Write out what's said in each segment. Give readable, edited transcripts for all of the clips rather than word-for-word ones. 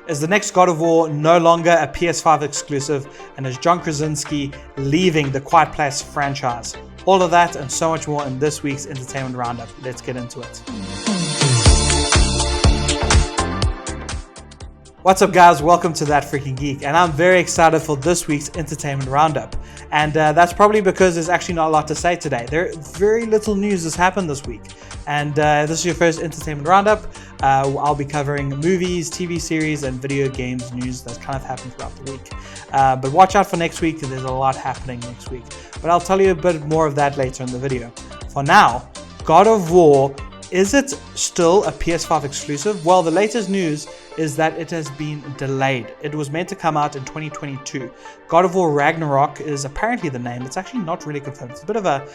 Is the next God of War no longer a PS5 exclusive? And is John Krasinski leaving the Quiet Place franchise? All of that and so much more in this week's Entertainment Roundup. Let's get into it. What's up, guys? Welcome to That Freaking Geek, and I'm very excited for this week's Entertainment Roundup. And that's probably because there's actually not a lot to say today. Very little news has happened this week. And this is your first Entertainment Roundup. I'll be covering movies, TV series, and video games news that's kind of happened throughout the week. But watch out for next week, because there's a lot happening next week. But I'll tell you a bit more of that later in the video. For now, God of War, is it still a PS5 exclusive? Well, the latest news is that it has been delayed. It was meant to come out in 2022. God of War Ragnarok is apparently the name. It's actually not really confirmed. It's a bit of a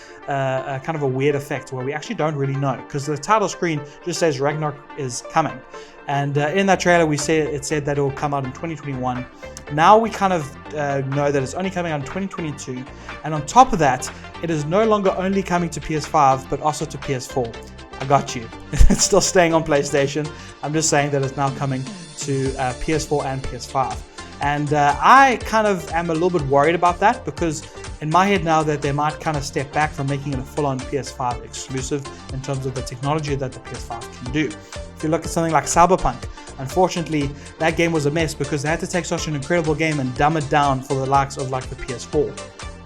kind of a weird effect where we actually don't really know, because the title screen just says Ragnarok is coming. And in that trailer, it said that it will come out in 2021. Now we kind of know that it's only coming out in 2022. And on top of that, it is no longer only coming to PS5, but also to PS4. I got you. It's still staying on PlayStation. I'm just saying that it's now coming to PS4 and PS5. And I kind of am a little bit worried about that, because in my head now that they might kind of step back from making it a full-on PS5 exclusive in terms of the technology that the PS5 can do. If you look at something like Cyberpunk, unfortunately, that game was a mess because they had to take such an incredible game and dumb it down for the likes of like the PS4.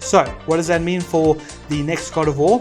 So what does that mean for the next God of War?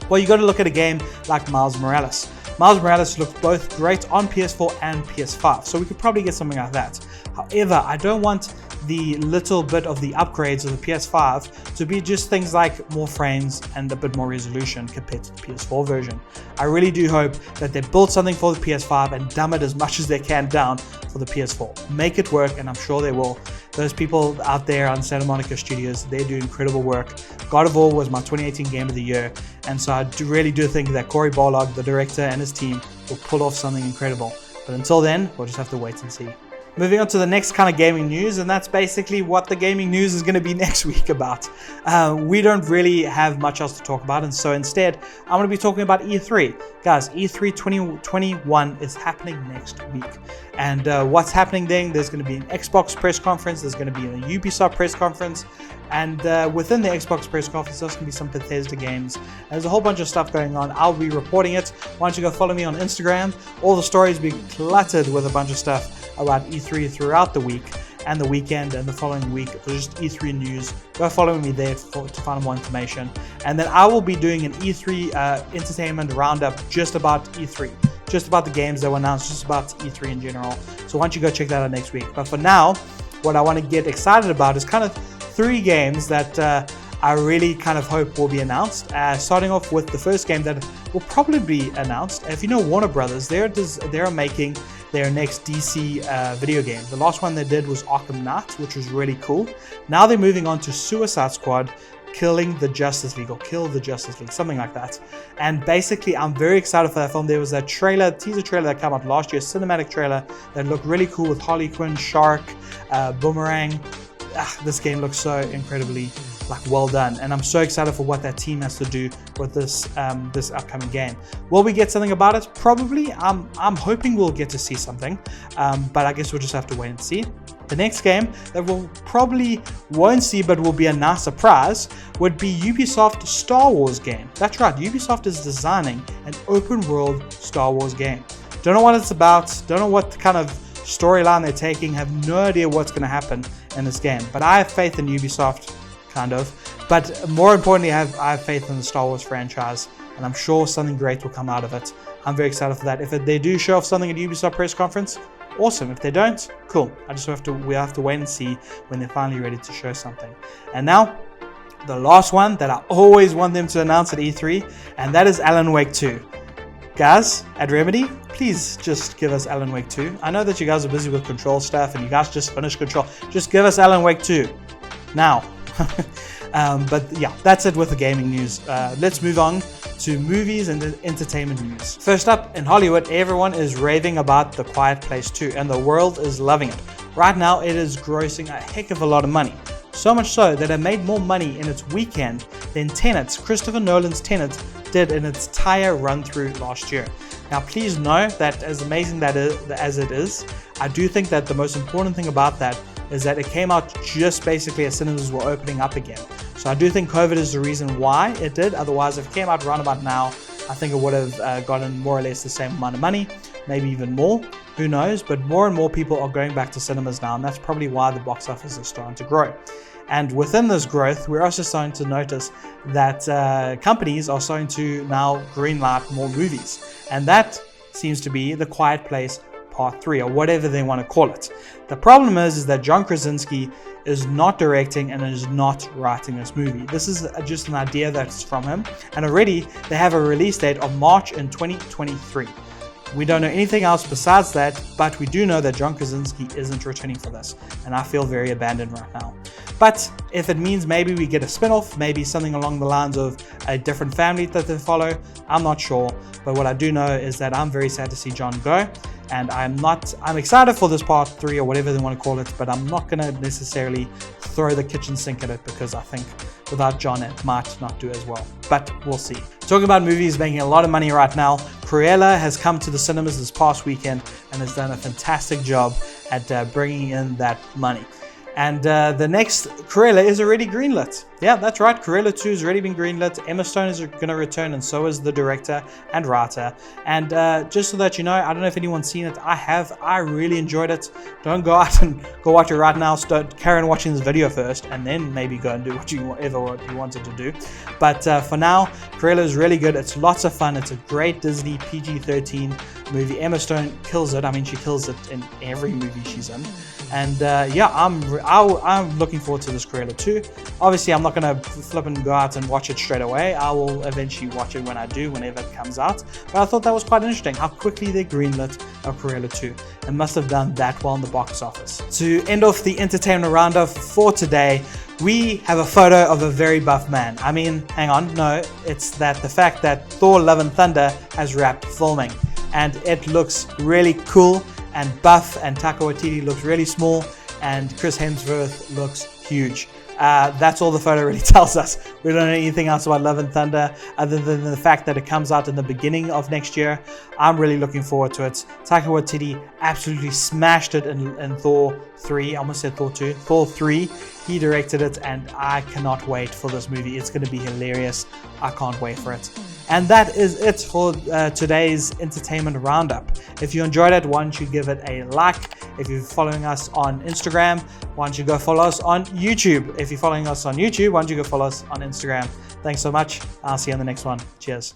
Well, you got to look at a game like Miles Morales. Miles Morales looks both great on PS4 and PS5, so we could probably get something like that. However, I don't want the little bit of the upgrades of the PS5 to be just things like more frames and a bit more resolution compared to the PS4 version. I really do hope that they build something for the PS5 and dumb it as much as they can down for the PS4. Make it work, and I'm sure they will. Those people out there on Santa Monica Studios, they do incredible work. God of War was my 2018 Game of the Year, and so I really do think that Cory Barlog, the director, and his team will pull off something incredible. But until then, we'll just have to wait and see. Moving on to the next kind of gaming news, and that's basically what the gaming news is going to be next week about. We don't really have much else to talk about, and so instead, I'm going to be talking about E3. Guys, E3 2021 is happening next week. And what's happening then, there's going to be an Xbox press conference, there's going to be a Ubisoft press conference, and within the Xbox press conference, there's going to be some Bethesda games. There's a whole bunch of stuff going on. I'll be reporting it. Why don't you go follow me on Instagram? All the stories will be cluttered with a bunch of stuff about E3 throughout the week and the weekend and the following week for just E3 news. Go follow me there to find more information. And then I will be doing an E3 entertainment roundup just about E3. Just about the games that were announced, just about E3 in general. So why don't you go check that out next week. But for now, what I want to get excited about is kind of 3 games that I really kind of hope will be announced. Starting off with the first game that will probably be announced. If you know Warner Brothers, they're making their next DC video game. The last one they did was Arkham Knight, which was really cool. Now they're moving on to Suicide Squad, Killing the Justice League, or Kill the Justice League, something like that. And basically, I'm very excited for that film. There was a teaser trailer that came out last year, cinematic trailer that looked really cool with Harley Quinn, Shark, Boomerang. This game looks so incredibly well done, and I'm so excited for what that team has to do with this upcoming game. Will we get something about it? Probably. I'm hoping we'll get to see something, but I guess we'll just have to wait and see. The next game that we'll probably won't see but will be a nice surprise would be Ubisoft Star Wars game. That's right, Ubisoft is designing an open world Star Wars game. Don't know what it's about, don't know what kind of storyline they're taking, have no idea what's going to happen in this game, but I have faith in Ubisoft, kind of. But more importantly, I have faith in the Star Wars franchise, and I'm sure something great will come out of it. I'm very excited for that. If they do show off something at Ubisoft press conference, awesome. If they don't, cool. We have to wait and see when they're finally ready to show something. And now, the last one that I always want them to announce at E3, and that is Alan Wake 2. Guys, at Remedy, please just give us Alan Wake 2. I know that you guys are busy with Control stuff, and you guys just finished Control. Just give us Alan Wake 2. Now. But yeah, that's it with the gaming news. Let's move on to movies and entertainment news. First up, in Hollywood, everyone is raving about The Quiet Place 2, and the world is loving it. Right now, it is grossing a heck of a lot of money. So much so that it made more money in its weekend than Tenet, Christopher Nolan's Tenet, did in its entire run through last year. Now please know that as amazing as it is, I do think that the most important thing about that is that it came out just basically as cinemas were opening up again. So I do think COVID is the reason why it did. Otherwise, if it came out around about now, I think it would have gotten more or less the same amount of money, maybe even more, who knows. But more and more people are going back to cinemas now, and that's probably why the box office is starting to grow. And within this growth, we're also starting to notice that companies are starting to now greenlight more movies. And that seems to be The Quiet Place Part 3, or whatever they want to call it. The problem is that John Krasinski is not directing and is not writing this movie. This is just an idea that's from him, and already they have a release date of March in 2023. We don't know anything else besides that, but we do know that John Krasinski isn't returning for this, and I feel very abandoned right now. But if it means maybe we get a spin-off, maybe something along the lines of a different family that they follow, I'm not sure. But what I do know is that I'm very sad to see John go, and I'm excited for this part 3 or whatever they want to call it, but I'm not going to necessarily throw the kitchen sink at it, because I think without John it might not do as well, but we'll see. Talking about movies making a lot of money right now, Cruella has come to the cinemas this past weekend and has done a fantastic job at bringing in that money. And the next Cruella is already greenlit. Yeah, that's right. Cruella 2 has already been greenlit. Emma Stone is going to return, and so is the director and writer. And just so that you know, I don't know if anyone's seen it. I have. I really enjoyed it. Don't go out and go watch it right now. Start carry on watching this video first, and then maybe go and do what you wanted to do. But for now, Cruella is really good. It's lots of fun. It's a great Disney PG-13 movie. Emma Stone kills it. I mean, she kills it in every movie she's in. And yeah, I'm looking forward to this Cruella 2. Obviously, I'm not going to flip and go out and watch it straight away. I will eventually watch it whenever it comes out. But I thought that was quite interesting, how quickly they greenlit a Cruella 2. And must have done that well in the box office. To end off the entertainment roundup for today, we have a photo of a very buff man. I mean, hang on, no, it's the fact that Thor: Love and Thunder has wrapped filming. And it looks really cool and buff, and Taika Waititi looks really small, and Chris Hemsworth looks huge. That's all the photo really tells us. We don't know anything else about Love and Thunder other than the fact that it comes out in the beginning of next year. I'm really looking forward to it. Taika Waititi absolutely smashed it in Thor 3. I almost said Thor 2. Thor 3. He directed it, and I cannot wait for this movie. It's going to be hilarious. I can't wait for it. And that is it for today's entertainment roundup. If you enjoyed it, why don't you give it a like? If you're following us on Instagram, why don't you go follow us on YouTube? If you're following us on YouTube, why don't you go follow us on Instagram? Thanks so much. I'll see you on the next one. Cheers.